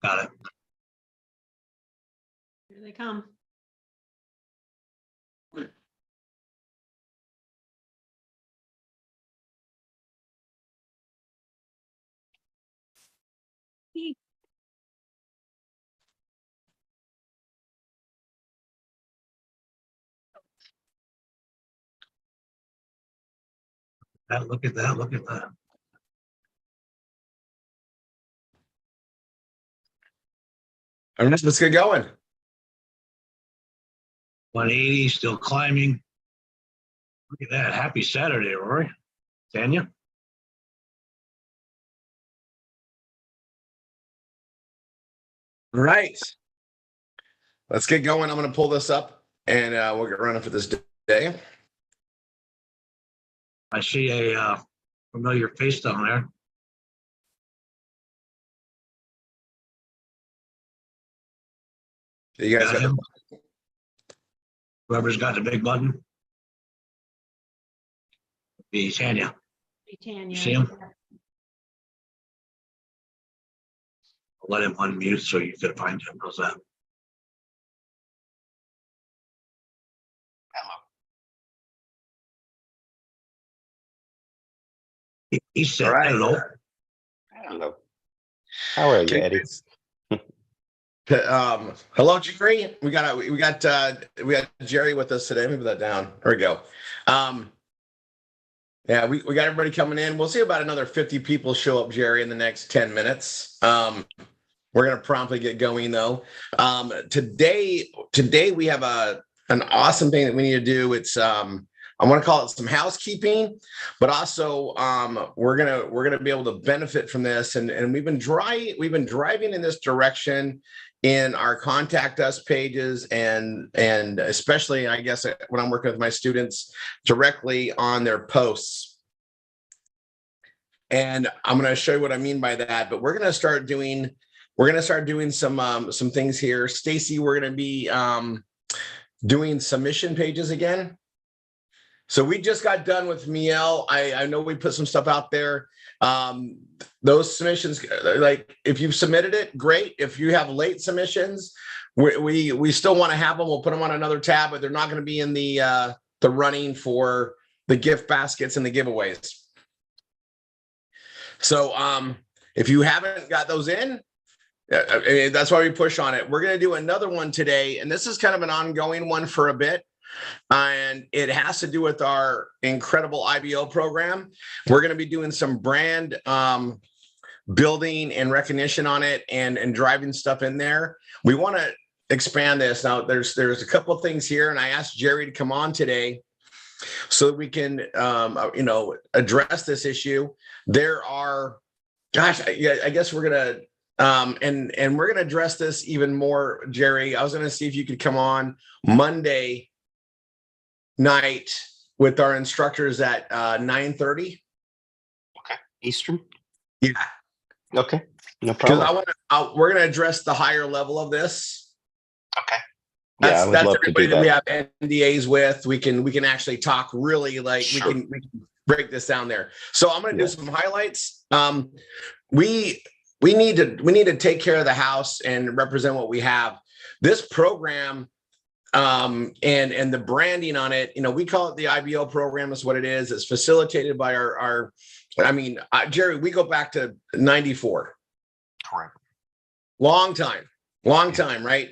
Got it. Here they come. Look at that. Look at that. 'Let's get going. 180, still climbing. Look at that. Happy Saturday, Rory. Tanya? All right. Let's get going. I'm going to pull this up and we'll get running for this day. I see a familiar face down there. You guys got him. Whoever's got the big button. Be Tanya. Hey, Tanya. You see him? Let him unmute so you can find him. How's that? He said, All right. hello. Hello. How are you, Eddie? Hello, Jerry. We got Jerry with us today. Let me put that down. There we go. Yeah, we got everybody coming in. We'll see about another 50 people show up, Jerry, in the next 10 minutes. We're gonna promptly get going though. Today we have an awesome thing that we need to do. It's I want to call it some housekeeping, but also we're gonna be able to benefit from this. And we've been driving in this direction in our contact us pages and especially I guess when I'm working with my students directly on their posts. And I'm going to show you what I mean by that. But we're going to start doing some things here. Stacy, we're going to be doing submission pages again. So we just got done with Miel. I know we put some stuff out there. Those submissions, like if you've submitted it, great. If you have late submissions, we still want to have them. We'll put them on another tab, but they're not going to be in the running for the gift baskets and the giveaways. So if you haven't got those in, that's why we push on it. We're going to do another one today, and this is kind of an ongoing one for a bit. And it has to do with our incredible IBO program. We're going to be doing some brand building and recognition on it and driving stuff in there. We want to expand this. Now, there's a couple of things here, and I asked Jerry to come on today so that we can, address this issue. There are, I guess we're going to, and we're going to address this even more, Jerry. I was going to see if you could come on Monday night with our instructors at 9:30. Okay. Eastern? Yeah. Okay. No problem. Because we're going to address the higher level of this. Okay. Yeah, I would love to do that. We have NDAs with. We can actually talk really like Sure. we can break this down there. So I'm going to do some highlights. We need to take care of the house and represent what we have. This program and the branding on it, we call it the IBO program. That's what it is. It's facilitated by our Jerry, we go back to 94. Correct. Long time, right?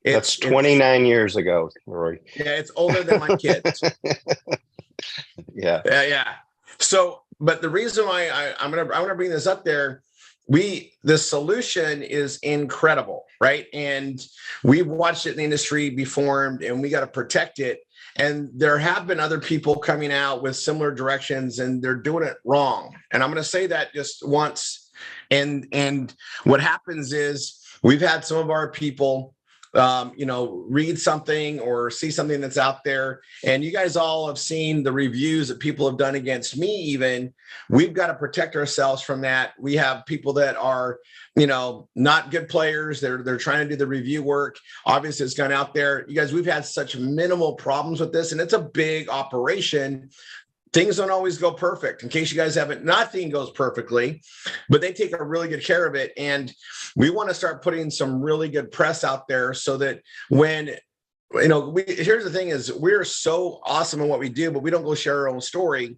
That's 29 years ago, Rory. Yeah, it's older than my kids. Yeah. So, but the reason why I'm gonna bring this up there, the solution is incredible, right? And we've watched it in the industry be formed, and we got to protect it. And there have been other people coming out with similar directions, and they're doing it wrong. And I'm going to say that just once. And what happens is we've had some of our people, read something or see something that's out there, and you guys all have seen the reviews that people have done against me. Even we've got to protect ourselves from that. We have people that are, not good players. They're trying to do the review work. Obviously, it's gone out there. You guys, we've had such minimal problems with this, and it's a big operation. things don't always go perfect. In case you guys haven't, nothing goes perfectly, but they take a really good care of it. And we want to start putting some really good press out there so that when, here's the thing is we're so awesome in what we do, but we don't go share our own story.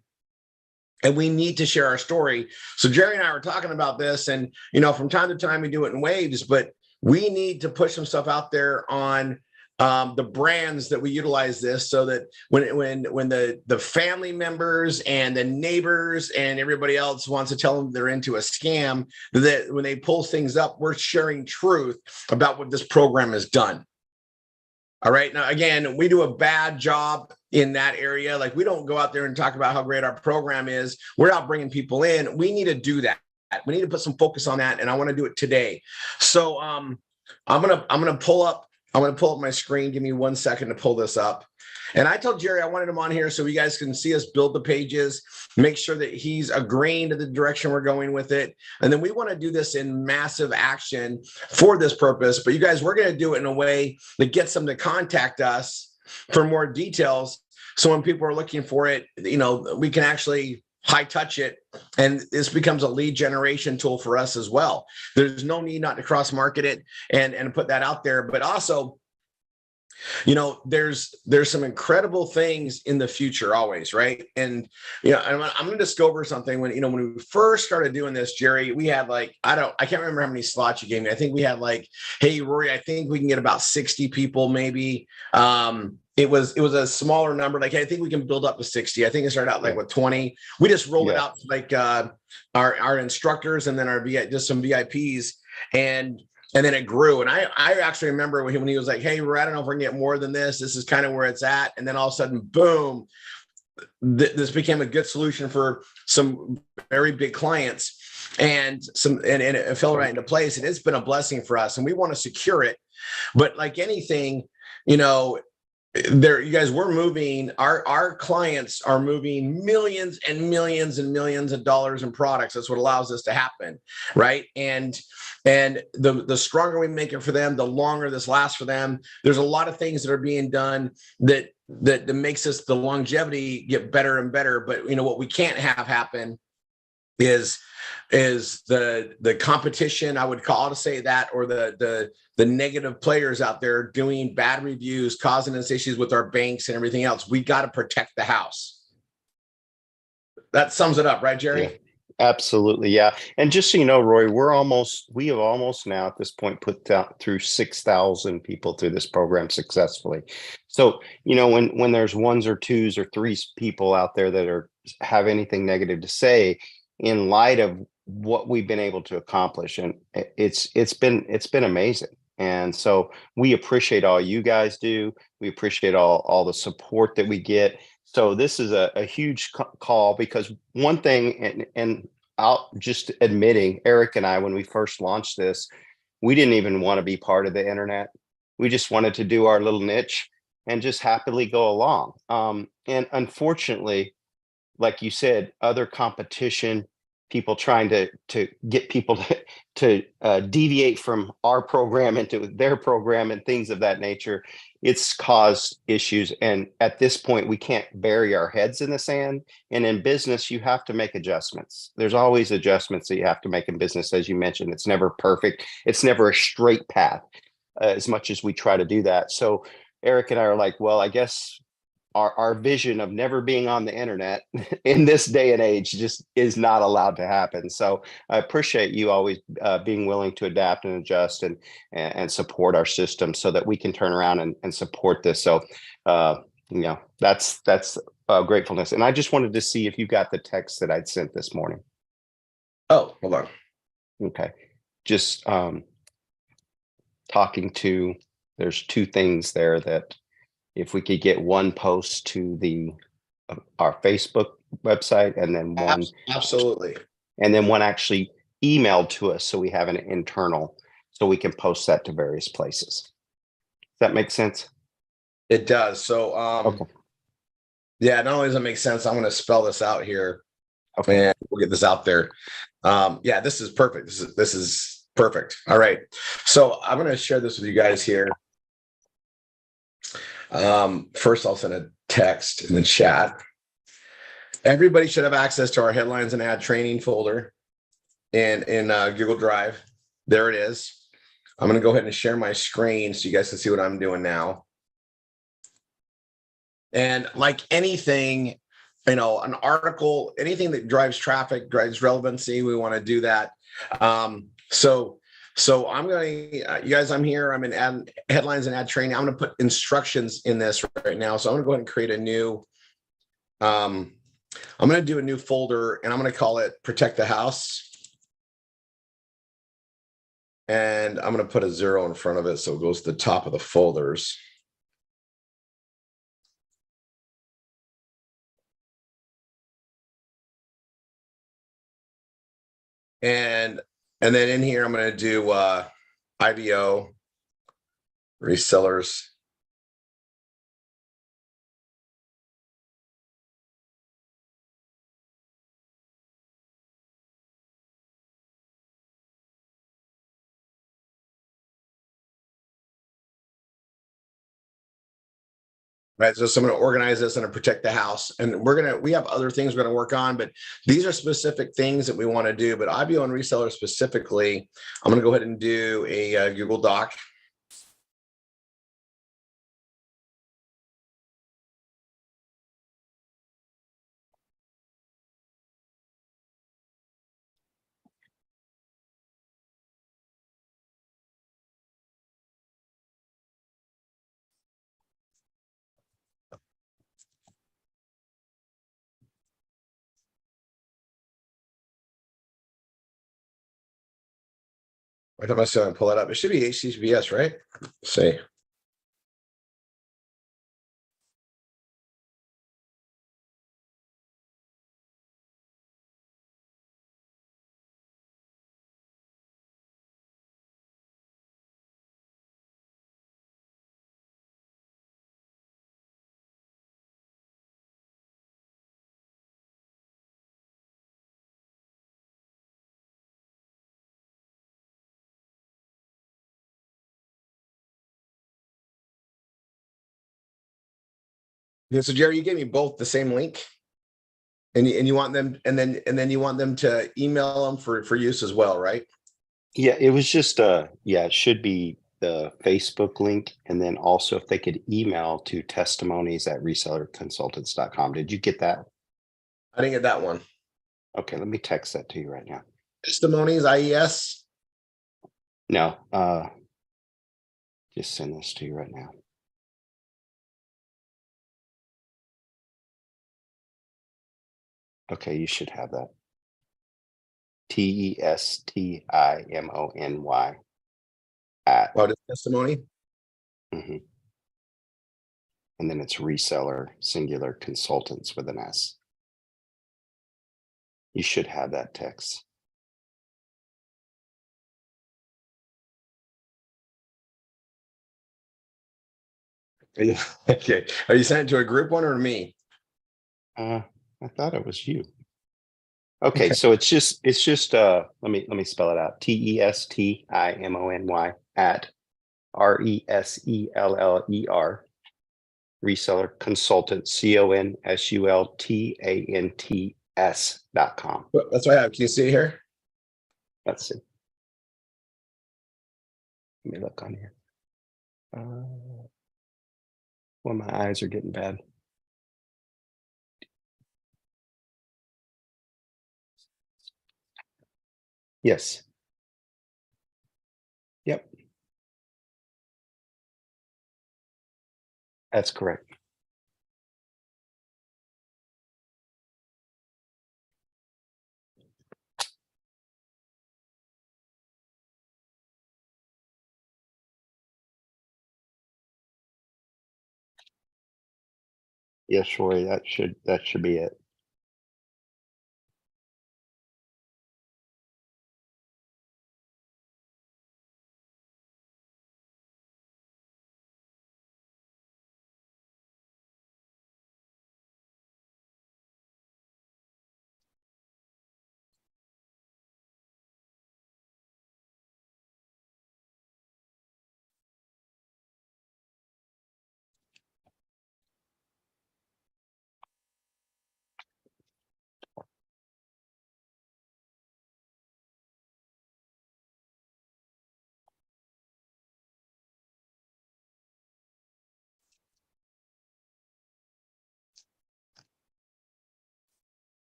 And we need to share our story. So Jerry and I were talking about this, and, from time to time we do it in waves, but we need to push some stuff out there on the brands that we utilize this, so that when the family members and the neighbors and everybody else wants to tell them they're into a scam, that when they pull things up, we're sharing truth about what this program has done. All right. Now, again, we do a bad job in that area. Like, we don't go out there and talk about how great our program is. We're out bringing people in. We need to do that. We need to put some focus on that, and I want to do it today. So I'm gonna pull up my screen. Give me 1 second to pull this up. And I told Jerry I wanted him on here so you guys can see us build the pages, make sure that he's agreeing to the direction we're going with it. And then we want to do this in massive action for this purpose. But you guys, we're going to do it in a way that gets them to contact us for more details. So when people are looking for it, we can actually high touch it, and this becomes a lead generation tool for us as well. There's no need not to cross market it and put that out there, but also, there's some incredible things in the future always, right? And I'm going to just go over something. When we first started doing this, Jerry, we had I can't remember how many slots you gave me. I think we had hey, Rory, I think we can get about 60 people maybe. It was a smaller number. I think we can build up to 60. I think it started out with 20. We just rolled it out to our instructors, and then just some VIPs, and then it grew. And I actually remember when he was like, hey, I don't know if we're gonna get more than this. This is kind of where it's at. And then all of a sudden, boom, this became a good solution for some very big clients, and it fell right into place. And it's been a blessing for us, and we want to secure it. But like anything, you guys, we're moving, our clients are moving millions and millions and millions of dollars in products. That's what allows this to happen, right? And the stronger we make it for them, the longer this lasts for them. There's a lot of things that are being done that makes us, the longevity, get better and better. But what we can't have happen is the competition, I would call to say that, or the negative players out there doing bad reviews, causing us issues with our banks and everything else. We got to protect the house. That sums it up, right, Jerry? Yeah, absolutely. Yeah. And just so you know, Roy, we have almost now at this point put through 6,000 people through this program successfully. So, when there's ones or twos or threes people out there that have anything negative to say, in light of what we've been able to accomplish, and it's been amazing. And so we appreciate all you guys do. We appreciate all the support that we get. So this is a huge call, because one thing, and I'll just admitting, Eric and I, when we first launched this, we didn't even want to be part of the internet. We just wanted to do our little niche and just happily go along. And unfortunately, like you said, other competition, people trying to get people to deviate from our program into their program and things of that nature, it's caused issues. And at this point, we can't bury our heads in the sand. And in business, you have to make adjustments. There's always adjustments that you have to make in business. As you mentioned, it's never perfect. It's never a straight path, as much as we try to do that. So Eric and I are like, well, I guess our vision of never being on the internet in this day and age just is not allowed to happen. So I appreciate you always being willing to adapt and adjust and support our system so that we can turn around and support this. So, that's gratefulness. And I just wanted to see if you got the text that I'd sent this morning. Oh, hold on. Okay. Just there's two things there that, if we could get one post to our Facebook website, and then one absolutely, and then one actually emailed to us, so we have an internal, so we can post that to various places. Does that make sense? It does. So, okay. Yeah, not only does it make sense, I'm going to spell this out here. Okay, and we'll get this out there. Yeah, this is perfect. This is perfect. All right, so I'm going to share this with you guys here. First, I'll send a text in the chat, Everybody should have access to our headlines and ad training folder in Google Drive. There it is. I'm going to go ahead and share my screen so you guys can see what I'm doing now. And like anything, an article, anything that drives traffic, drives relevancy, we want to do that. So I'm going to, you guys, I'm here. I'm in headlines and ad training. I'm going to put instructions in this right now. So I'm going to go ahead and create a new, I'm going to do a new folder, and I'm going to call it Protect the House. And I'm going to put a 0 in front of it so it goes to the top of the folders. And then in here, I'm going to do IBO, resellers. Right. So I'm going to organize this and protect the house. And we have other things we're going to work on, but these are specific things that we want to do. But IBO and resellers specifically, I'm going to go ahead and do a Google Doc. Right time I still pull it up. It should be HTTPS, right? Let's see. Yeah, so Jerry, you gave me both the same link, and you want them, and then you want them to email them for use as well, right? Yeah, it was just it should be the Facebook link, and then also if they could email to testimonies@resellerconsultants.com. Did you get that? I didn't get that one. Okay, let me text that to you right now. Testimonies, IES. No, just send this to you right now. Okay, you should have that. TESTIMONY at, Oh, this testimony. mhm. And then it's reseller singular consultants with an S. You should have that text. Okay. Are you sending it to a group one or to me? I thought it was you. Okay, so it's just let me spell it out. TESTIMONY at RESELLER reseller consultant CONSULTANTS.com. That's what I have. Can you see here? Let's see. Let me look on here. Well, my eyes are getting bad. Yes. Yep. That's correct. Yes, Roy, that should be it.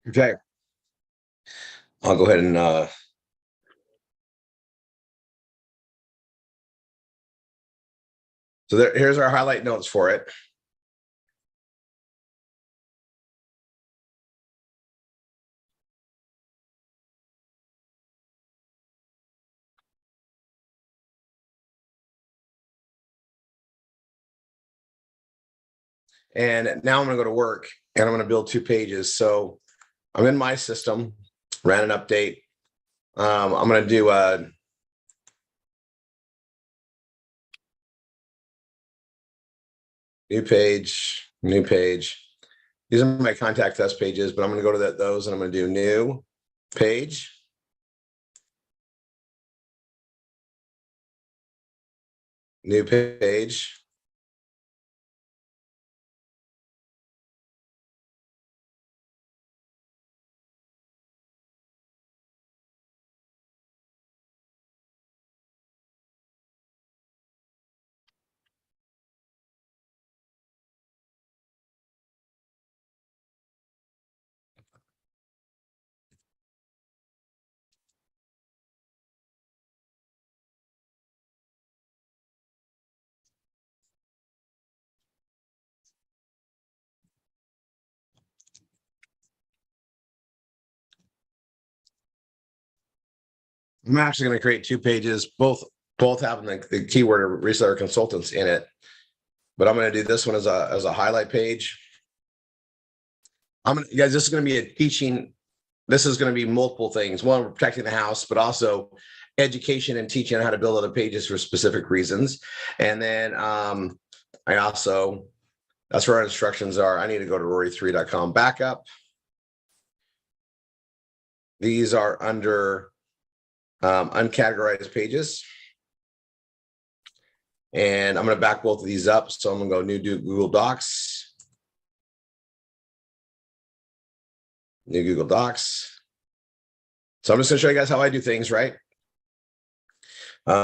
Okay. I'll go ahead and so here's our highlight notes for it. And now I'm going to go to work and I'm going to build 2 pages. So I'm in my system, ran an update. I'm going to do a new page, new page. These are my contact us pages, but I'm going to go to those and I'm going to do new page. New page. I'm actually going to create 2 pages, both having the keyword reseller consultants in it. But I'm going to do this one as a highlight page. Guys, this is going to be a teaching. This is going to be multiple things. One, we're protecting the house, but also education and teaching how to build other pages for specific reasons. And then I also, that's where our instructions are. I need to go to rory3.com backup. These are under uncategorized pages. And I'm going to back both of these up. So I'm going to go new Google Docs. New Google Docs. So I'm just going to show you guys how I do things, right? Get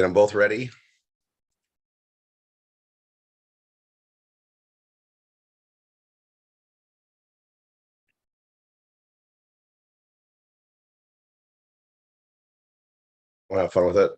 them both ready. We'll have fun with it.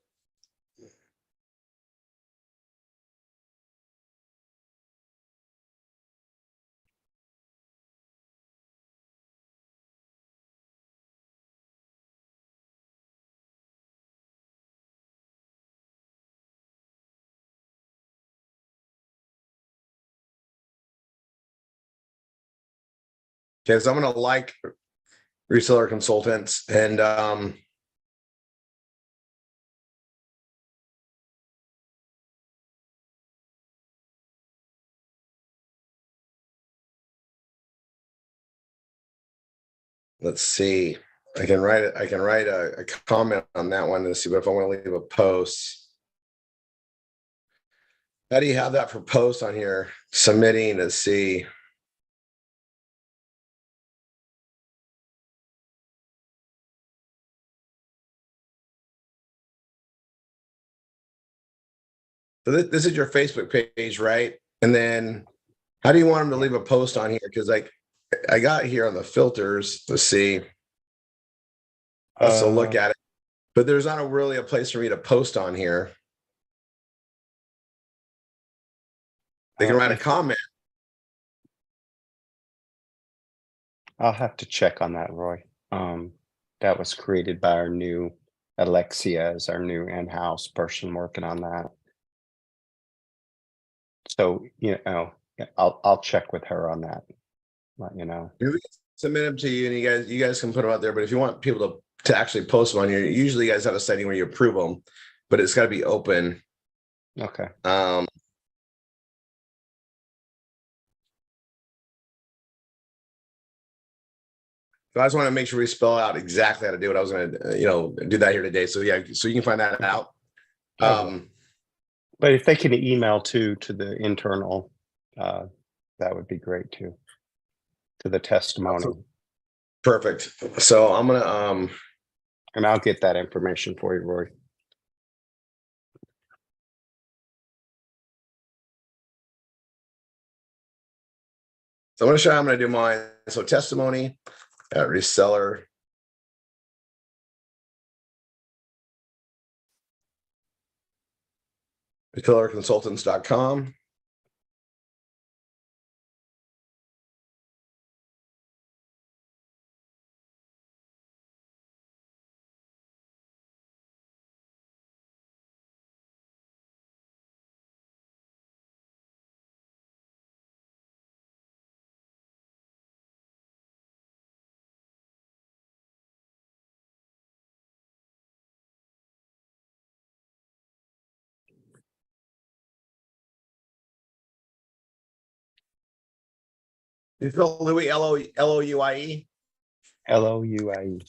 Okay, so I'm going to like reseller consultants and let's see. I can write a comment on that one to see if I want to leave a post. How do you have that for post on here? Submitting to see. So this is your Facebook page, right? And then how do you want them to leave a post on here? Because like I got here on the filters to see. So look at it, but there's not really a place for me to post on here. They can write a comment. I'll have to check on that, Roy. That was created by our new Alexia as our new in-house person working on that. So, you know, I'll check with her on that. Let you know. We can submit them to you, and you guys can put them out there. But if you want people to actually post them on here, usually you guys have a setting where you approve them, but it's got to be open. Okay. So I just want to make sure we spell out exactly how to do it. I was going to, do that here today. So yeah, so you can find that out. But if they can email to the internal, that would be great too. To the testimony. Perfect. So I'm gonna And I'll get that information for you, Roy. So I'm going to show you how I'm going to do mine. So testimony, reseller. Resellerconsultants.com. You spell Louis, L-O-U-I-E? Louie.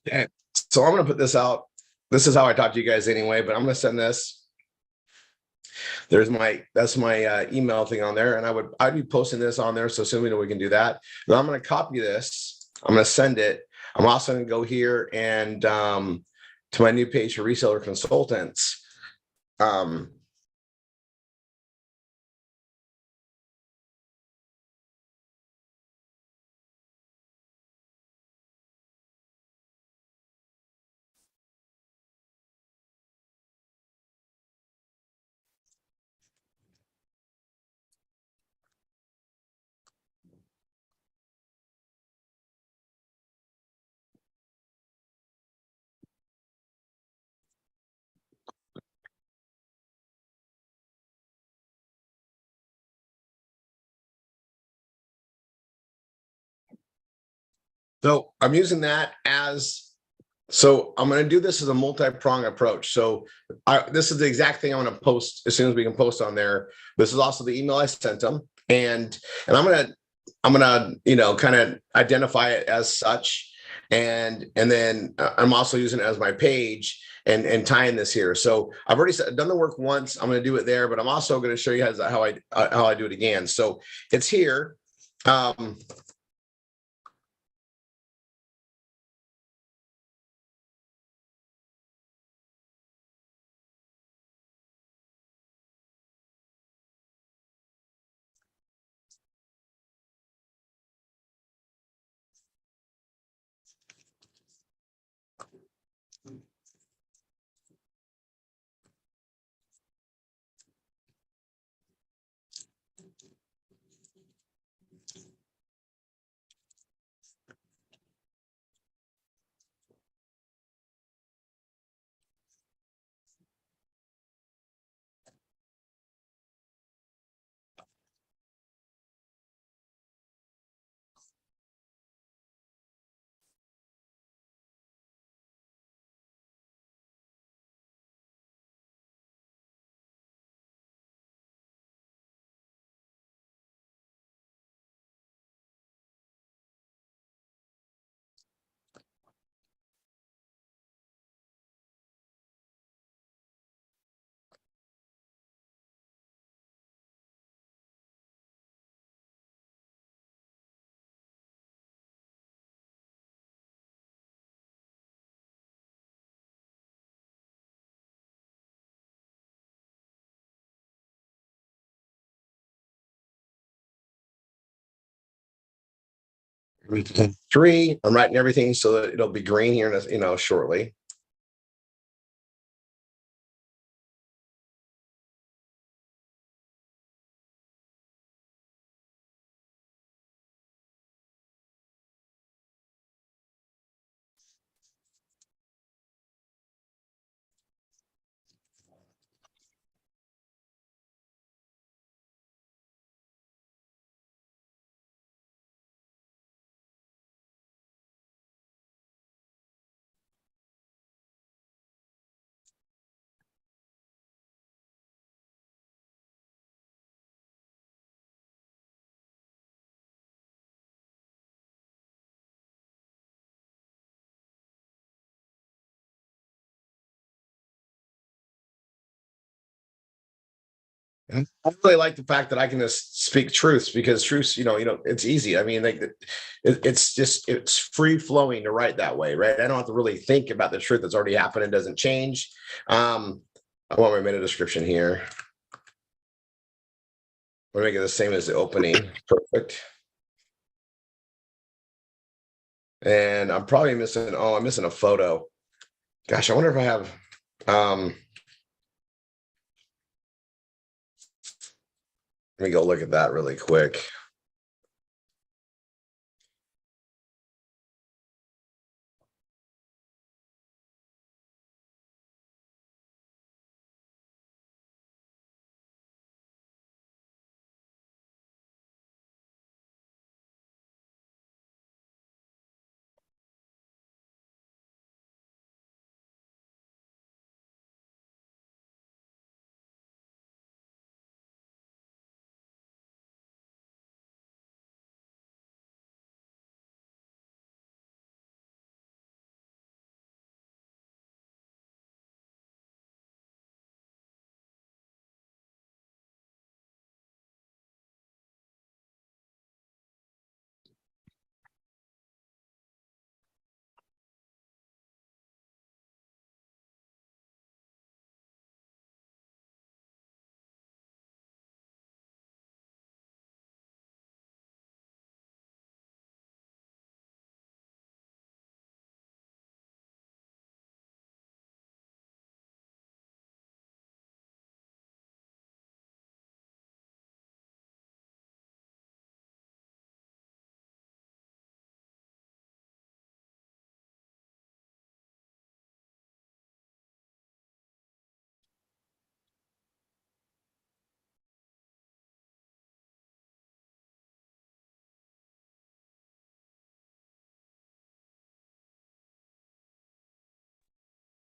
Okay. So I'm going to put this out. This is how I talk to you guys anyway, but I'm going to send this. That's my email thing on there. And I'd be posting this on there. So soon we know we can do that. Now I'm going to copy this. I'm going to send it. I'm also going to go here and to my new page for reseller consultants. So I'm using that so I'm going to do this as a multi-prong approach. So this is the exact thing I'm going to post as soon as we can post on there. This is also the email I sent them. And I'm going to, kind of identify it as such. And then I'm also using it as my page and tying this here. So I've already done the work once. I'm going to do it there, but I'm also going to show you guys how I do it again. So it's here. Three, I'm writing everything so that it'll be green here, shortly. I really like the fact that I can just speak truths, because truths, it's easy. I mean, like it's free flowing to write that way, right? I don't have to really think about the truth that's already happened and doesn't change. I want my meta description here. We'll make it the same as the opening. Perfect. And I'm probably missing, I'm missing a photo. Gosh, I wonder if I have, let me go look at that really quick.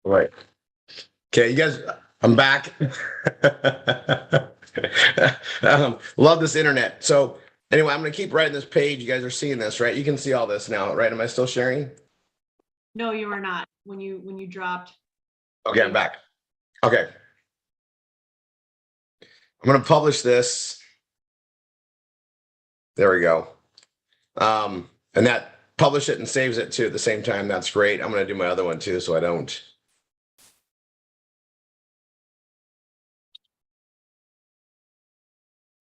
Right. Okay, you guys, I'm back. Love this internet. So anyway, I'm going to keep writing this page. You guys are seeing this, right? You can see all this now, right? Am I still sharing? No, you are not. When you dropped. Okay, I'm back. Okay. I'm going to publish this. There we go. And that publish it and saves it too at the same time. That's great. I'm going to do my other one too, so I don't.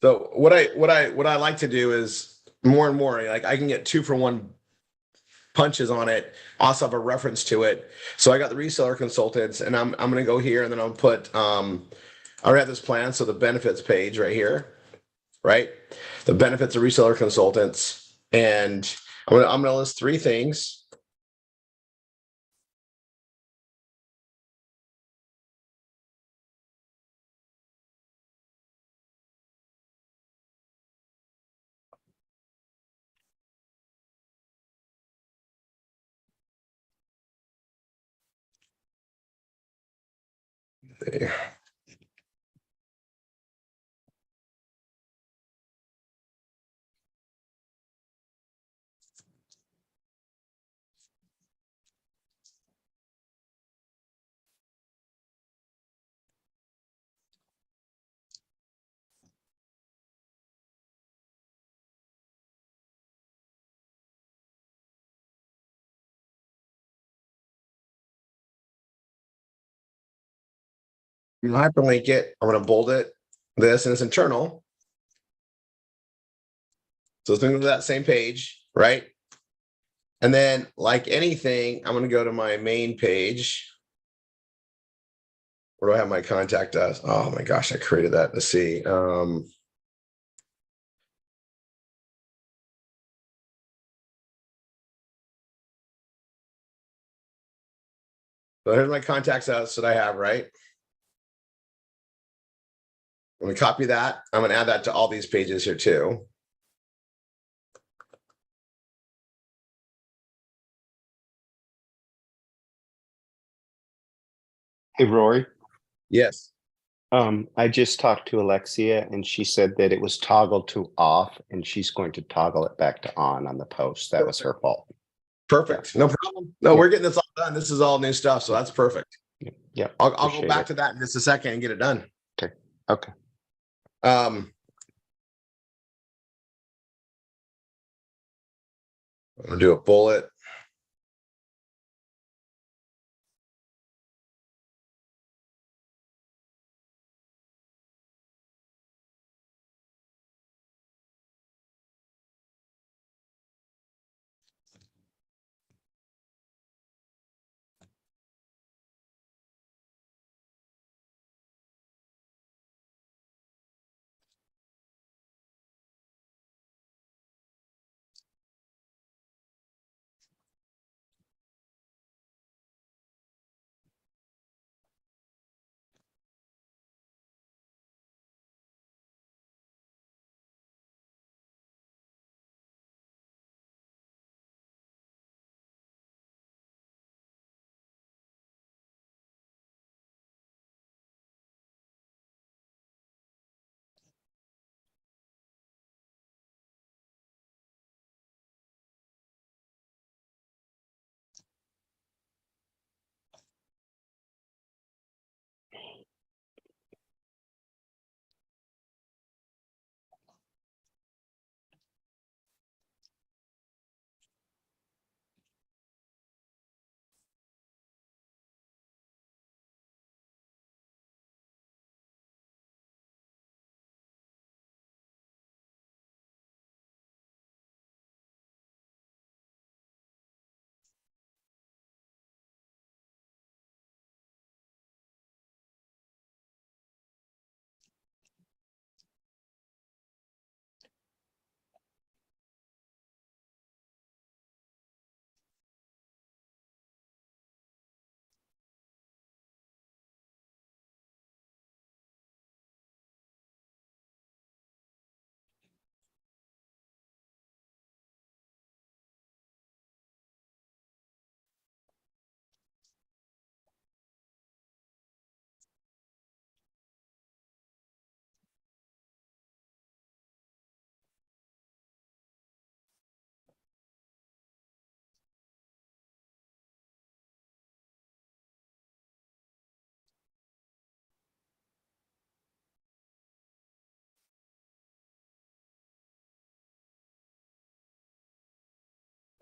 So what I like to do is more and more, like I can get 2-for-1 punches on it. Also have a reference to it. So I got the reseller consultants, and I'm going to go here, and then I'll put I already have this plan. So the benefits page right here, right? The benefits of reseller consultants, and I'm gonna list 3 things. There. I'm gonna hyperlink it. I'm gonna bold it. This, and it's internal. So it's going to that same page, right? And then, like anything, I'm going to go to my main page. Where do I have my contact us? Oh my gosh, I created that. Let's see. So here's my contacts us that I have, right? I'm going to copy that. I'm going to add that to all these pages here too. Hey, Rory. Yes. I just talked to Alexia and she said that it was toggled to off and she's going to toggle it back to on the post. That was her fault. Perfect. No problem. No, we're getting this all done. This is all new stuff. So that's perfect. Yeah. I'll go back to that in just a second and get it done. Okay. Okay. I'm gonna do a bullet.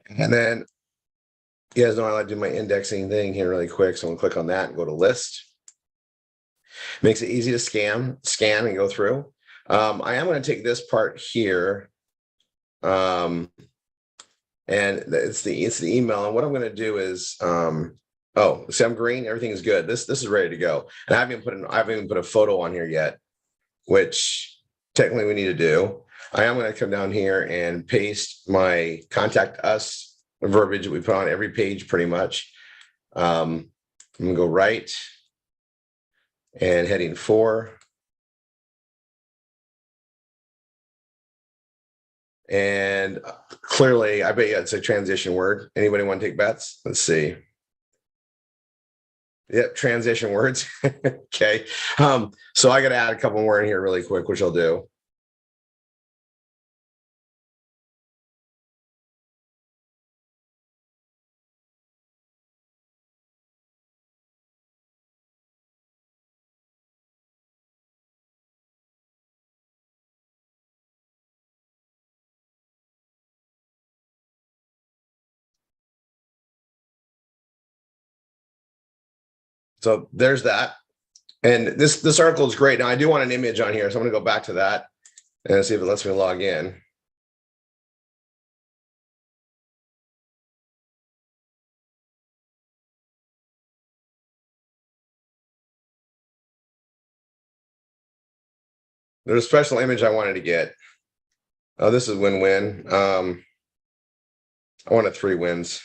And then you guys know I like to do my indexing thing here really quick. So I'm gonna click on that and go to list. Makes it easy to scan and go through. I am going to take this part here. And it's the email. And what I'm going to do is, oh, see, I'm green. Everything is good. This is ready to go. And I haven't even put a photo on here yet, which technically we need to do. I am going to come down here and paste my contact us verbiage that we put on every page pretty much. I'm going to go right and heading 4. And clearly, I bet you it's a transition word. Anybody want to take bets? Let's see. Yep, transition words. Okay. So I got to add a couple more in here really quick, which I'll do. So there's that. And this article is great. Now I do want an image on here, so I'm going to go back to that and see if it lets me log in. There's a special image I wanted to get. Oh, this is win-win. I wanted 3 wins.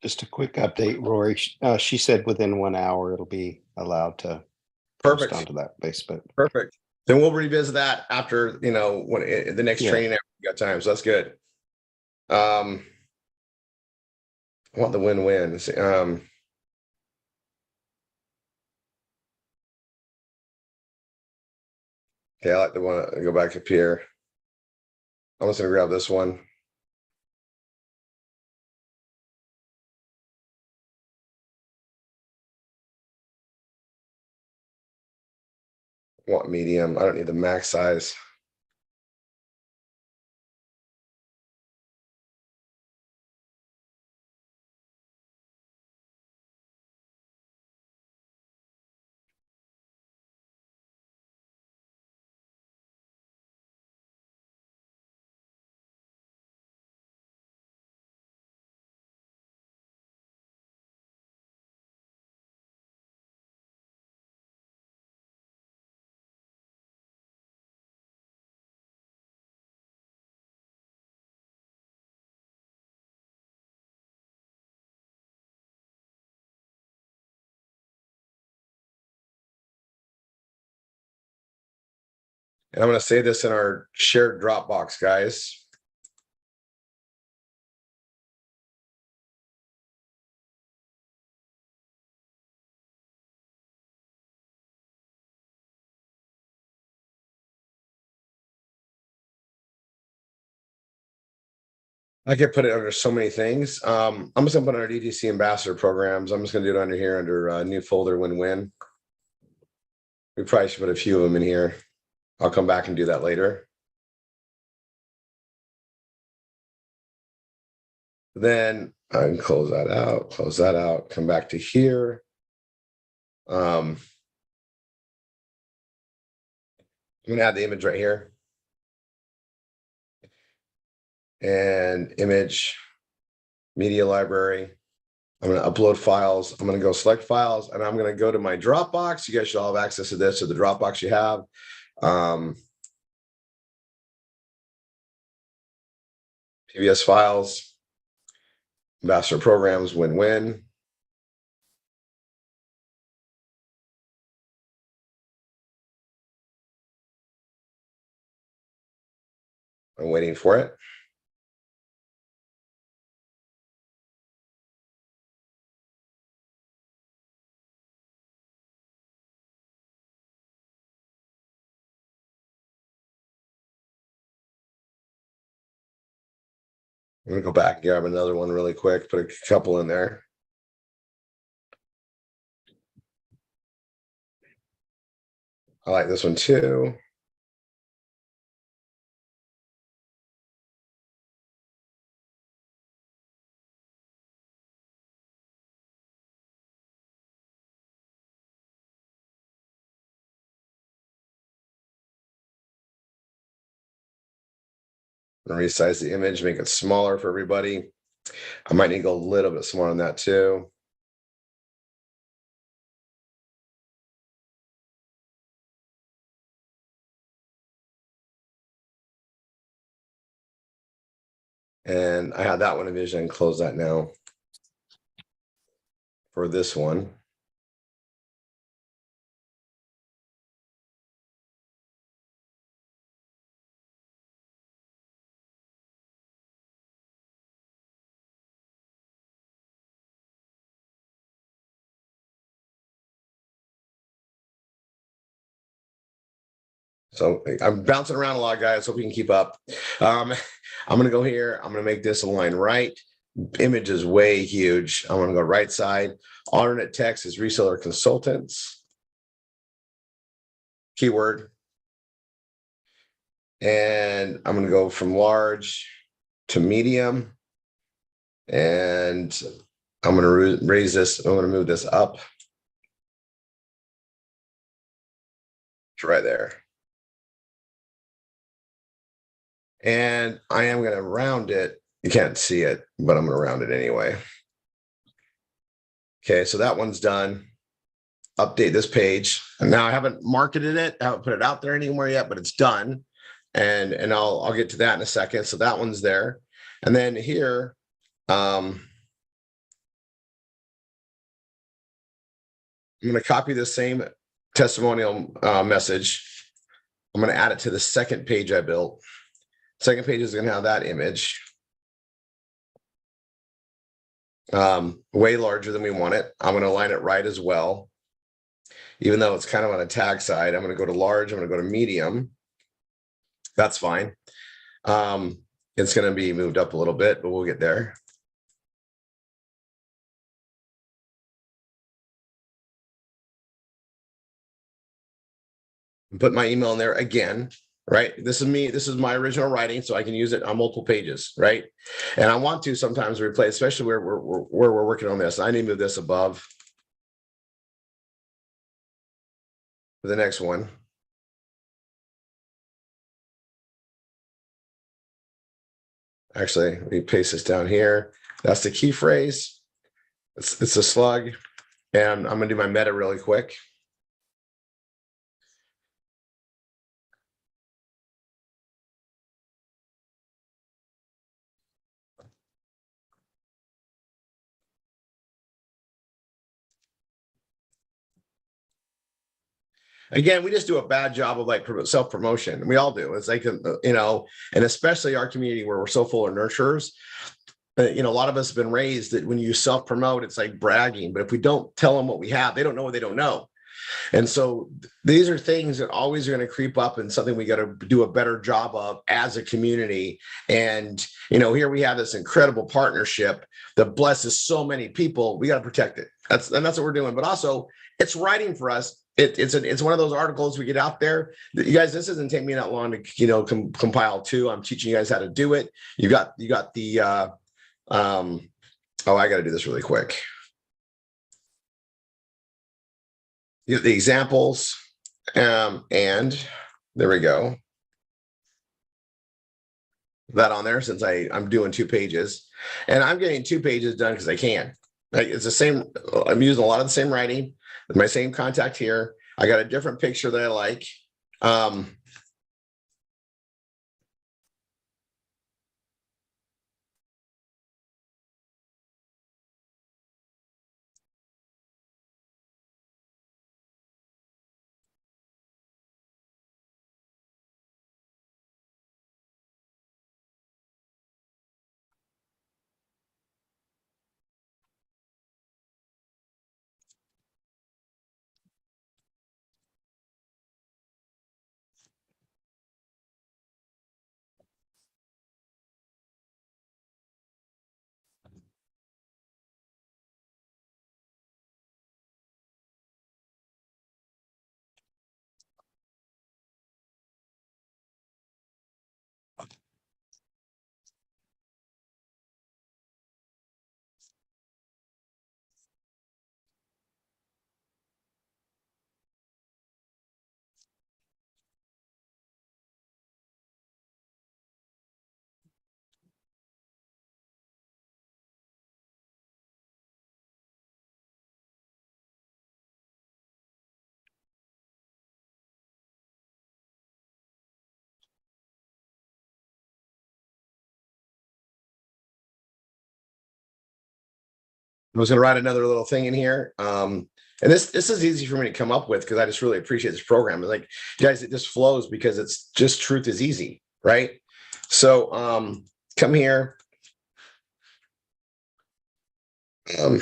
Just a quick update, Rory. She said within 1 hour it'll be allowed to Perfect. post onto that Facebook. Perfect. Then we'll revisit that after, when the next training after we got time. So that's good. I want the win-win. Okay, I like the one. Go back up here. I'm just gonna grab this one. Want medium. I don't need the max size. And I'm going to save this in our shared Dropbox, guys. I could put it under so many things. I'm just going to put it under DTC ambassador programs. I'm just going to do it under here under new folder win-win. We probably should put a few of them in here. I'll come back and do that later. Then I can close that out, come back to here. I'm going to add the image right here. And image, media library. I'm going to upload files. I'm going to go select files, and I'm going to go to my Dropbox. You guys should all have access to this, or the Dropbox you have. PBS files, ambassador programs, win-win. I'm waiting for it. I'm going to go back and grab another one really quick, put a couple in there. I like this one too. Resize the image, make it smaller for everybody. I might need to go a little bit smaller on that too. And I have that one envisioned, close that now. For this one. So I'm bouncing around a lot, guys. Hope you can keep up. I'm going to go here. I'm going to make this align right. Image is way huge. I'm going to go right side. Alternate text is reseller consultants. Keyword. And I'm going to go from large to medium. And I'm going to raise this. I'm going to move this up. It's right there. And I am going to round it. You can't see it, but I'm going to round it anyway. Okay, so that one's done. Update this page. And now I haven't marketed it. I haven't put it out there anywhere yet, but it's done. And I'll get to that in a second. So that one's there. And then here, I'm going to copy the same testimonial message. I'm going to add it to the second page I built. Second page is going to have that image. Way larger than we want it. I'm going to align it right as well. Even though it's kind of on a tag side, I'm going to go to large. I'm going to go to medium. That's fine. It's going to be moved up a little bit, but we'll get there. Put my email in there again, right? This is me. This is my original writing, so I can use it on multiple pages, right? And I want to sometimes replace, especially where we're working on this. I need to move this above for the next one. Actually, let me paste this down here. That's the key phrase. It's a slug. And I'm going to do my meta really quick. Again, we just do a bad job of like self-promotion. We all do. It's like, and especially our community where we're so full of nurturers. A lot of us have been raised that when you self-promote, it's like bragging. But if we don't tell them what we have, they don't know what they don't know. And so these are things that always are going to creep up and something we got to do a better job of as a community. And, here we have this incredible partnership that blesses so many people. We got to protect it. That's what we're doing. But also it's writing for us. It's one of those articles we get out there. You guys, this doesn't take me that long to, compile too. I'm teaching you guys how to do it. You got the, I got to do this really quick. The examples, and there we go. That on there since I'm doing 2 pages, and I'm getting 2 pages done because I can. It's the same. I'm using a lot of the same writing with my same contact here. I got a different picture that I like. I was going to write another little thing in here. And this is easy for me to come up with because I just really appreciate this program. It's like, guys, it just flows because it's just truth is easy, right? So come here. Um,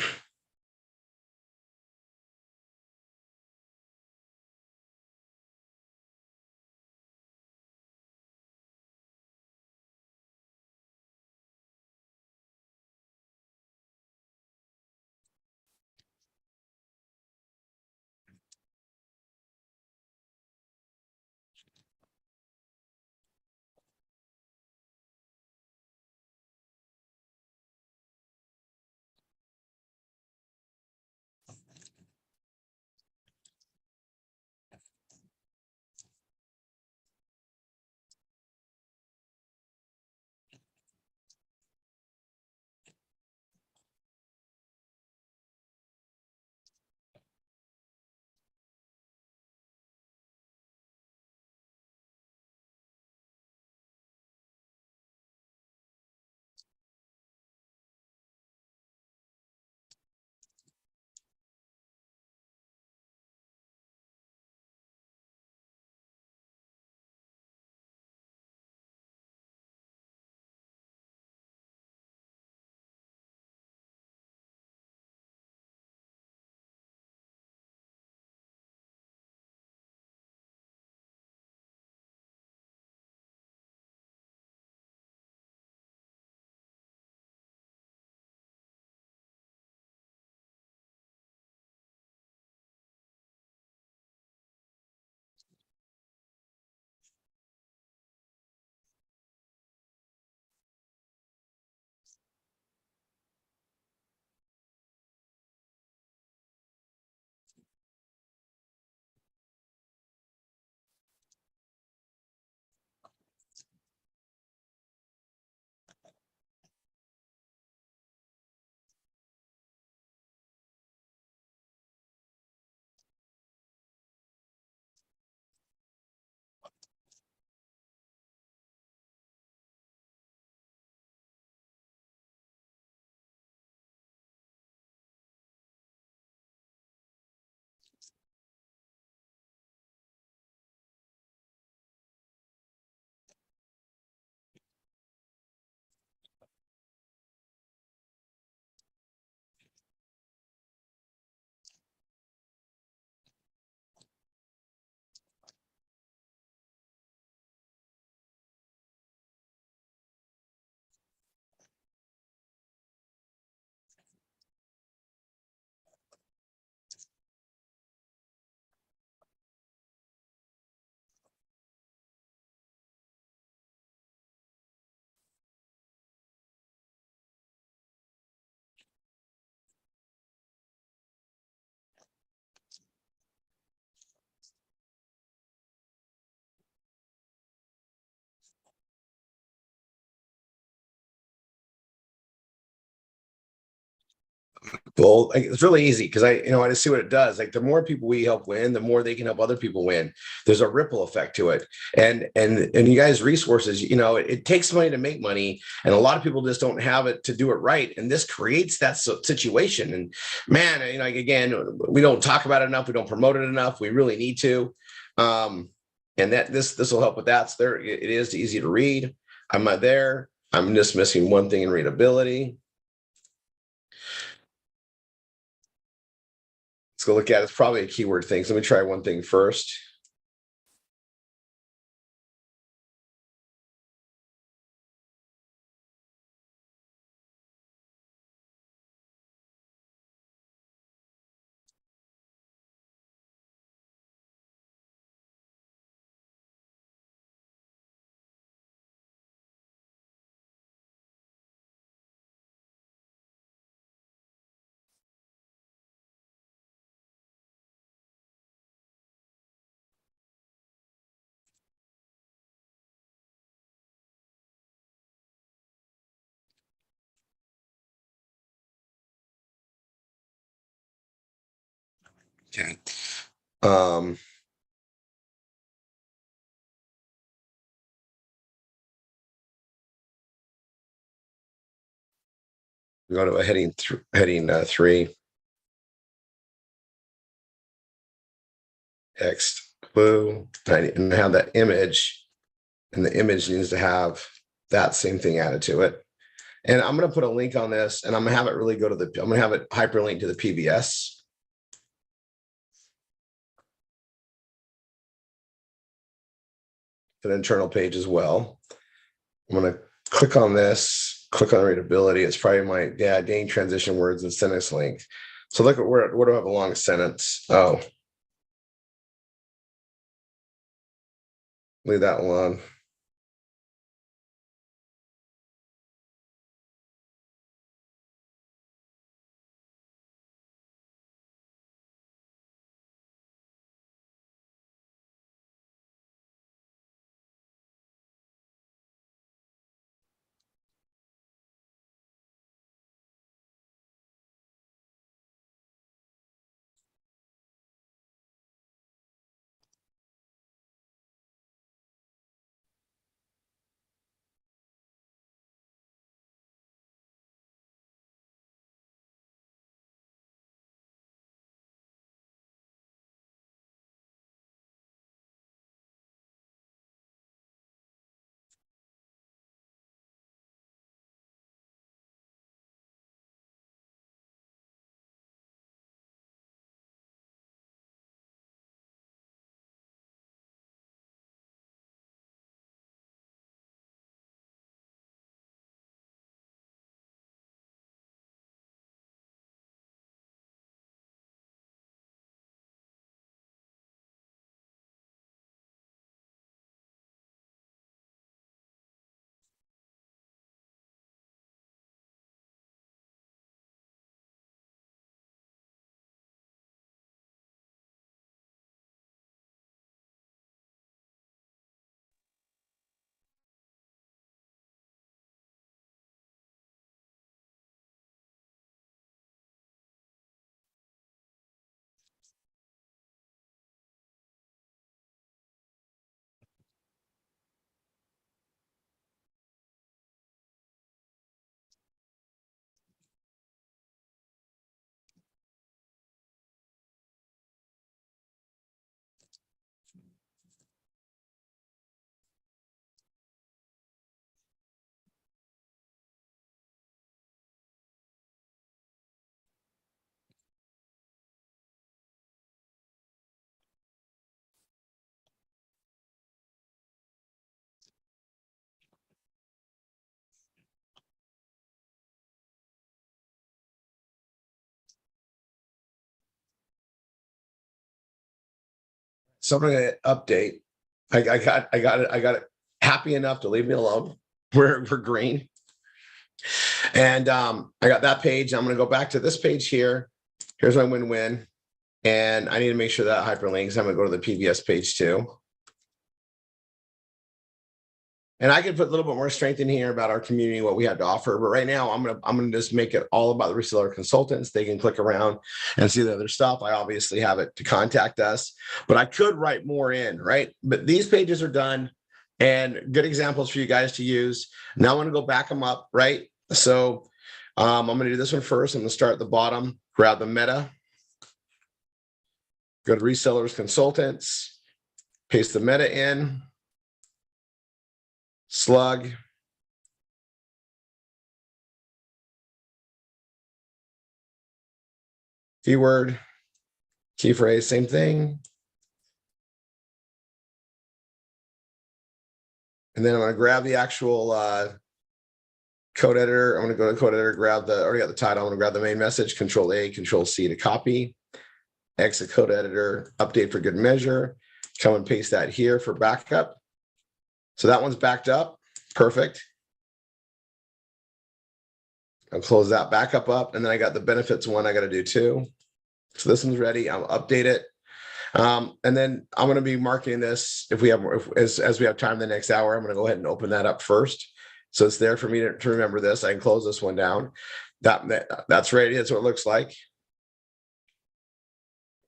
Well, like, it's really easy because I just see what it does. Like the more people we help win, the more they can help other people win. There's a ripple effect to it. And you guys resources, it takes money to make money, and a lot of people just don't have it to do it right. And this creates that situation. And man, like again, we don't talk about it enough. We don't promote it enough. We really need to. And that this will help with that. So there it is, easy to read. I'm not there. I'm just missing one thing in readability. Let's go look at it. It's probably a keyword thing. So let me try one thing first. Okay. Um, We go to a heading 3. Text blue, and have that image, and the image needs to have that same thing added to it. And I'm going to put a link on this, and I'm going to have it really go to I'm going to have it hyperlink to the PBS. An internal page as well. I'm going to click on this, click on readability. It's probably my dang transition words and sentence length. So look at where do I have a long sentence? Oh, leave that alone. So I'm going to update. I got it happy enough to leave me alone. We're green. And I got that page. I'm going to go back to this page here. Here's my win-win. And I need to make sure that hyperlinks. I'm going to go to the PBS page too. And I could put a little bit more strength in here about our community, what we have to offer. But right now, I'm gonna just make it all about the reseller consultants. They can click around and see the other stuff. I obviously have it to contact us, but I could write more in, right? But these pages are done and good examples for you guys to use. Now I'm gonna go back them up, right? So I'm gonna do this one first. I'm gonna start at the bottom, grab the meta, go to resellers consultants, paste the meta in. Slug. Keyword, key phrase, same thing. And then I'm going to grab the actual code editor. I'm going to go to code editor, grab already got the title. I'm going to grab the main message, Control A, Control C to copy. Exit code editor, update for good measure. Come and paste that here for backup. So that one's backed up. Perfect. I'll close that backup up. And then I got the benefits one I got to do too. So this one's ready. I'll update it. And then I'm going to be marketing this as we have time the next hour. I'm going to go ahead and open that up first. So it's there for me to remember this. I can close this one down. That's ready. That's what it looks like.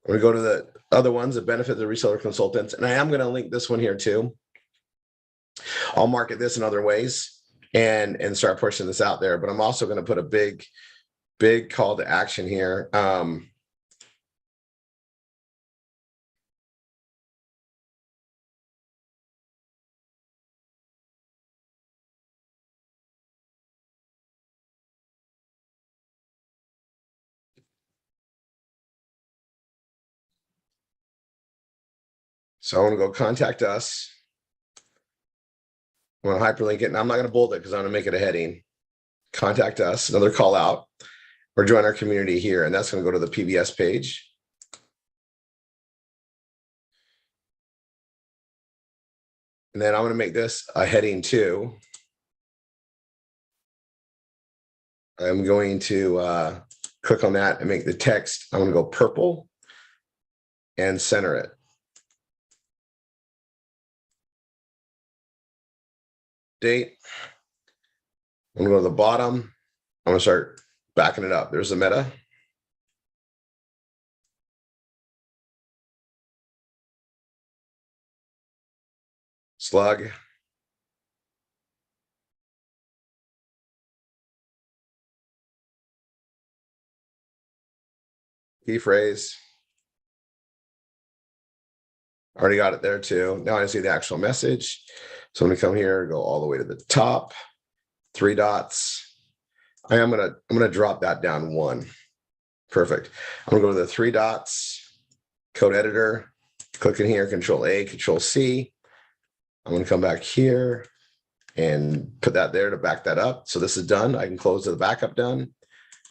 I'm going to go to the other ones that benefit the reseller consultants. And I am going to link this one here too. I'll market this in other ways and start pushing this out there. But I'm also going to put a big big call to action here. So I want to go contact us. I'm going to hyperlink it, and I'm not going to bold it because I'm going to make it a heading. Contact us, another call out, or join our community here. And that's going to go to the PBS page. And then I'm going to make this a heading too. I'm going to click on that and make the text. I'm going to go purple and center it. Date. I'm going to go to the bottom. I'm going to start backing it up. There's the meta. Slug. Key phrase. Already got it there too. Now I see the actual message. So I'm going to come here, go all the way to the top, 3 dots. I'm gonna drop that down 1. Perfect. I'm gonna go to the 3 dots, code editor, click in here, Control A, Control C. I'm gonna come back here and put that there to back that up. So this is done. I can close the backup done.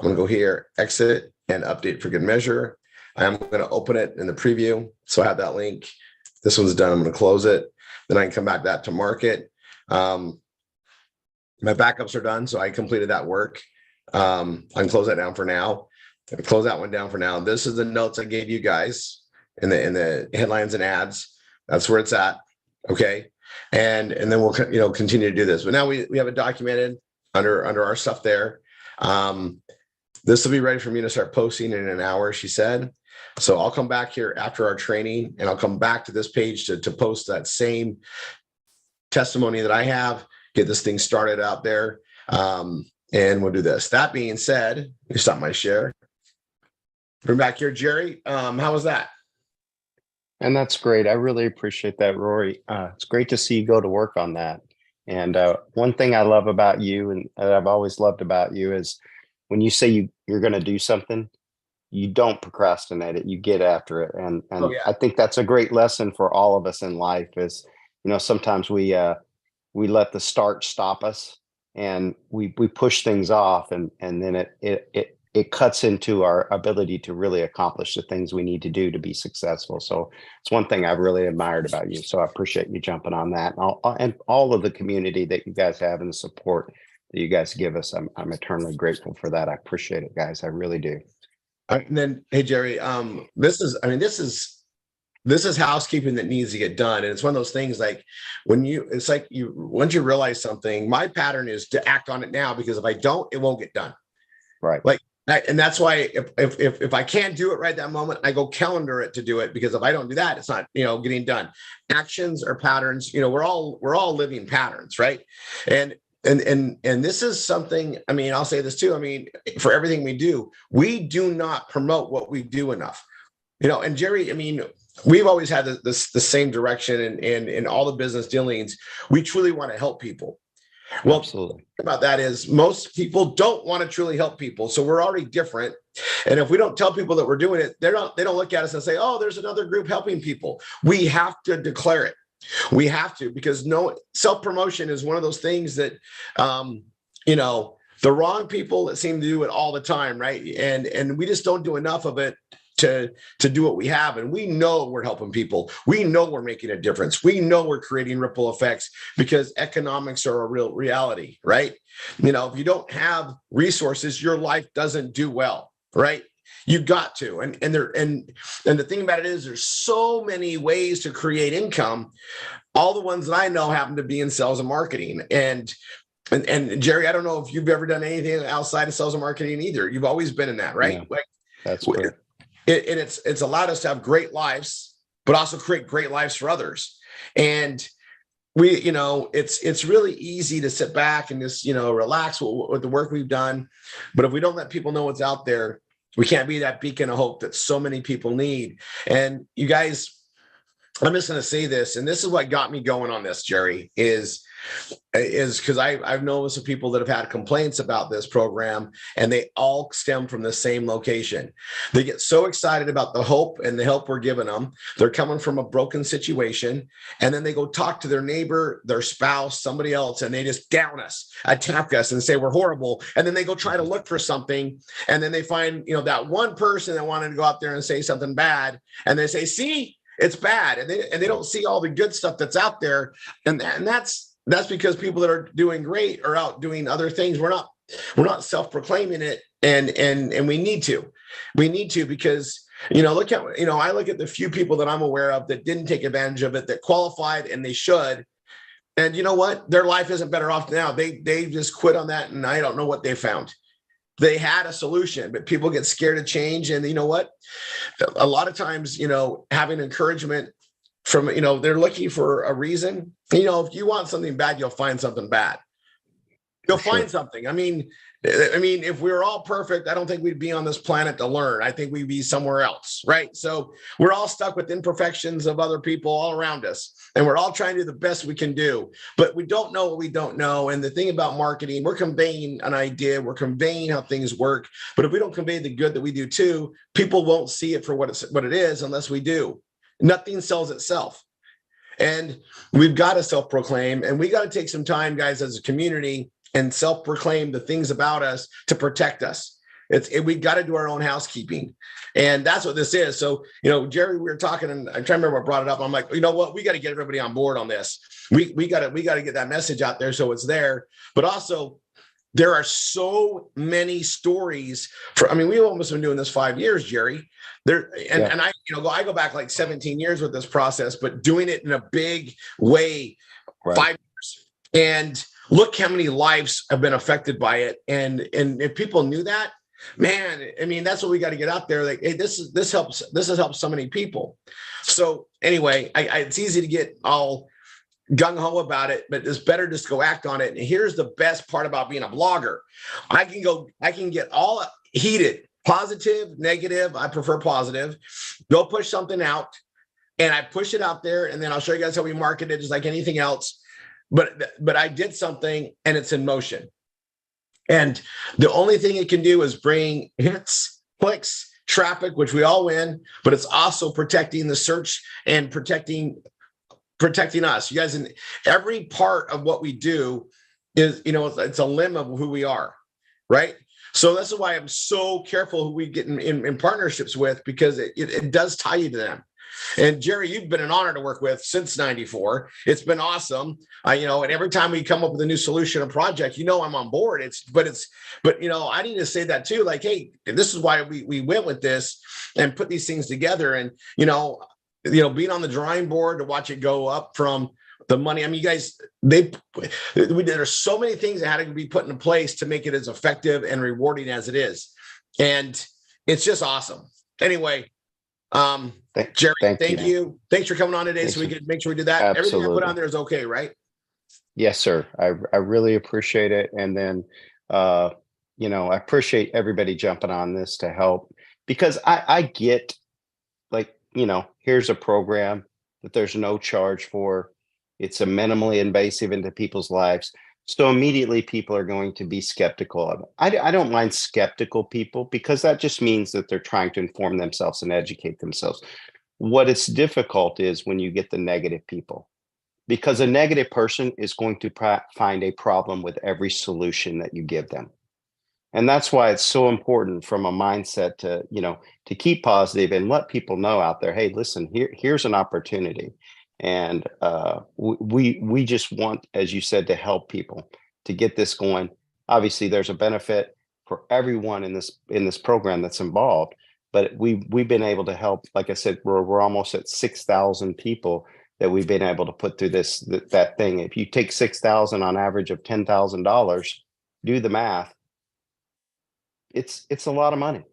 I'm gonna go here, exit and update for good measure. I am gonna open it in the preview. So I have that link. This one's done. I'm gonna close it. Then I can come back that to market. My backups are done, so I completed that work. I can close that down for now. Close that one down for now. This is the notes I gave you guys in the headlines and ads. That's where it's at. Okay, and then we'll continue to do this. But now we have it documented under our stuff there. This will be ready for me to start posting in an hour, she said. So I'll come back here after our training, and I'll come back to this page to post that same testimony that I have. Get this thing started out there, and we'll do this. That being said, you stop my share. Bring back here, Jerry. How was that? And that's great. I really appreciate that, Rory. It's great to see you go to work on that. And one thing I love about you, and that I've always loved about you, is when you say you're going to do something, you don't procrastinate it. You get after it. And Oh, yeah. I think that's a great lesson for all of us in life. Is sometimes we let the start stop us, and we push things off, and then it cuts into our ability to really accomplish the things we need to do to be successful. So it's one thing I've really admired about you. So I appreciate you jumping on that, and all of the community that you guys have and the support that you guys give us. I'm eternally grateful for that. I appreciate it, guys. I really do. And then, hey, Jerry, this is housekeeping that needs to get done. And it's one of those things like once you realize something, my pattern is to act on it now, because if I don't, it won't get done. Right. And that's why if I can't do it right that moment, I go calendar it to do it, because if I don't do that, it's not, getting done. Actions or patterns, we're all living patterns, right? And this is something, I'll say this too. For everything we do not promote what we do enough, and Jerry, we've always had the same direction in all the business dealings. We truly want to help people. Well, absolutely. About that is most people don't want to truly help people. So we're already different. And if we don't tell people that we're doing it, they don't look at us and say, oh, there's another group helping people. We have to declare it. We have to, because self-promotion is one of those things that, the wrong people that seem to do it all the time. Right. And we just don't do enough of it to do what we have. And we know we're helping people. We know we're making a difference. We know we're creating ripple effects, because economics are a real reality, right? If you don't have resources, your life doesn't do well, right? You got to. And the thing about it is, there's so many ways to create income. All the ones that I know happen to be in sales and marketing. And Jerry, I don't know if you've ever done anything outside of sales and marketing either. You've always been in that, right? Yeah, that's great. It's allowed us to have great lives, but also create great lives for others. And it's really easy to sit back and just, relax with the work we've done. But if we don't let people know what's out there, we can't be that beacon of hope that so many people need. And you guys, I'm just going to say this, and this is what got me going on this, Jerry, is because I've noticed some people that have had complaints about this program, and they all stem from the same location. They get so excited about the hope and the help we're giving them. They're coming from a broken situation, and then they go talk to their neighbor, their spouse, somebody else, and they just down us, attack us, and say we're horrible. And then they go try to look for something, and then they find, that one person that wanted to go out there and say something bad, and they say, see, it's bad. And they don't see all the good stuff that's out there. And that's because people that are doing great are out doing other things. We're not self-proclaiming it. And we need to because, look at, I look at the few people that I'm aware of that didn't take advantage of it, that qualified, and they should. And you know what? Their life isn't better off now. They just quit on that. And I don't know what they found. They had a solution, but people get scared of change. And you know what? A lot of times, having encouragement from, they're looking for a reason. If you want something bad, you'll find something bad. You'll find something. I mean, if we were all perfect, I don't think we'd be on this planet to learn. I think we'd be somewhere else, right? So we're all stuck with imperfections of other people all around us, and we're all trying to do the best we can do, but we don't know what we don't know. And the thing about marketing, we're conveying an idea, we're conveying how things work, but if we don't convey the good that we do too, people won't see it for what it is unless we do. Nothing sells itself. And we've got to self-proclaim, and we got to take some time, guys, as a community, and self-proclaim the things about us to protect us. We got to do our own housekeeping. And that's what this is. So, Jerry, we were talking, and I'm trying to remember what brought it up. I'm like, you know what? We got to get everybody on board on this. We got to get that message out there so it's there. But also, there are so many stories we've almost been doing this 5 years, Jerry. And I go back like 17 years with this process, but doing it in a big way, right. 5 years. And look how many lives have been affected by it. And if people knew that, man, that's what we got to get out there. Like, hey, this has helped so many people. So anyway, it's easy to get all gung-ho about it, but it's better just go act on it. And here's the best part about being a blogger. I can get all heated, positive, negative. I prefer positive. Go push something out, and I push it out there, and then I'll show you guys how we market it, just like anything else. But I did something, and it's in motion. And the only thing it can do is bring hits, clicks, traffic, which we all win, but it's also protecting the search and protecting us. You guys, in every part of what we do is, it's a limb of who we are, right? So this is why I'm so careful who we get in partnerships with, because it does tie you to them. And Jerry, you've been an honor to work with since '94. It's been awesome. And every time we come up with a new solution or project, I'm on board. But I need to say that too. Like, hey, this is why we went with this and put these things together. And, being on the drawing board to watch it go up from the money. You guys, there's so many things that had to be put into place to make it as effective and rewarding as it is. And it's just awesome. Anyway, Jerry, thank you. Thanks for coming on today. So we can make sure we do that. Absolutely. Everything I put on there is okay, right? Yes, sir. I really appreciate it. And then, I appreciate everybody jumping on this to help, because I get, like, here's a program that there's no charge for. It's a minimally invasive into people's lives. So immediately people are going to be skeptical of it. I don't mind skeptical people, because that just means that they're trying to inform themselves and educate themselves. What is difficult is when you get the negative people, because a negative person is going to find a problem with every solution that you give them. And that's why it's so important from a mindset to keep positive and let people know out there, hey, listen, here's an opportunity. And we just want, as you said, to help people to get this going. Obviously, there's a benefit for everyone in this program that's involved, but we've been able to help. Like I said, we're almost at 6,000 people that we've been able to put through that thing. If you take 6,000 on average of $10,000, do the math. It's a lot of money.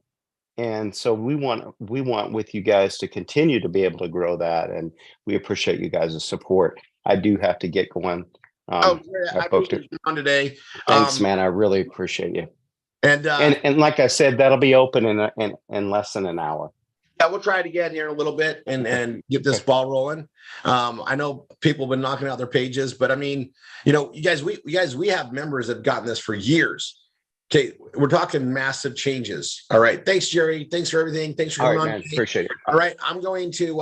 And so we want with you guys to continue to be able to grow that. And we appreciate you guys' support. I do have to get going. Oh, I I booked appreciate you on today. Thanks, man. I really appreciate you. And And like I said, that'll be open in less than an hour. yeah, we'll try it again here in a little bit and get this ball rolling. I know people have been knocking out their pages, but I mean, you know, you guys, we have members that have gotten this for years. Okay, we're talking massive changes. All right. Thanks, Jerry. Thanks for everything. Thanks for All coming right, on man. today. Appreciate it. All right, I'm going to